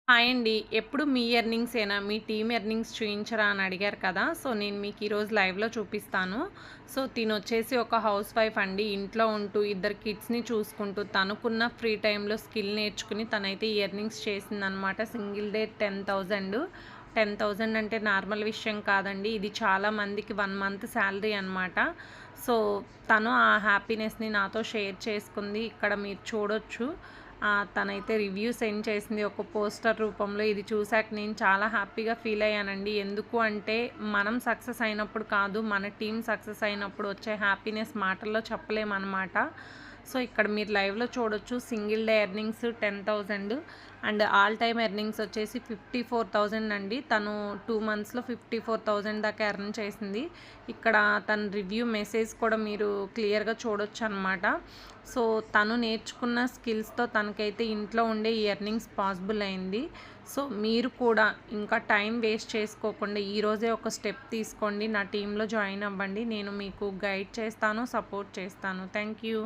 Hi అండి. ఎప్పుడు మీ ఎర్నింగ్సేనా? మీ team earnings చూయించరా అని అడిగారు కదా! సో, నేను మీకు ఈరోజు లైవ్‌లో చూపిస్తాను. సో, తినొచ్చేసి ఒక హౌస్ వైఫ్ అండి. ఇంట్లో ఉంటూ ఇద్దరు కిడ్స్‌ని చూసుకుంటూ తనకున్న ఫ్రీ టైమ్‌లో స్కిల్ నేర్చుకుని తనైతే ఈ ఎర్నింగ్స్ చేసిందనమాట. Single day 10,000. 10,000 అంటే నార్మల్ విషయం కాదండి. ఇది చాలా మందికి 1 మంత్ శాలరీ అనమాట. సో, తను ఆ హ్యాపీనెస్‌ని నాతో షేర్ చేసుకుంది. ఇక్కడ మీరు చూడొచ్చు. తనైతే రివ్యూ సెండ్ చేసింది ఒక పోస్టర్ రూపంలో. ఇది చూసాక నేను చాలా హ్యాపీగా ఫీల్ అయ్యానండి. ఎందుకు అంటే మనం సక్సెస్ అయినప్పుడు కాదు, మన టీమ్ సక్సెస్ అయినప్పుడు వచ్చే హ్యాపీనెస్ మాటల్లో చెప్పలేమనమాట. సో, ఇక్కడ మీరు లైవ్‌లో చూడొచ్చు. Single day earnings 10,000 and all time earnings వచ్చేసి 54,000 అండి. తను 2 మంత్స్‌లో 54,000 దాకా ఎర్న్ చేసింది. ఇక్కడ తన రివ్యూ మెసేజ్ కూడా మీరు క్లియర్‌గా చూడొచ్చనమాట. సో, తను నేర్చుకున్న స్కిల్స్‌తో తనకైతే ఇంట్లో ఉండే ఈ ఎర్నింగ్స్ పాసిబుల్ అయింది. సో, మీరు కూడా ఇంకా టైం వేస్ట్ చేసుకోకుండా ఈరోజే ఒక స్టెప్ తీసుకోండి. నా టీమ్‌లో జాయిన్ అవ్వండి. నేను మీకు గైడ్ చేస్తాను, సపోర్ట్ చేస్తాను. Thank you.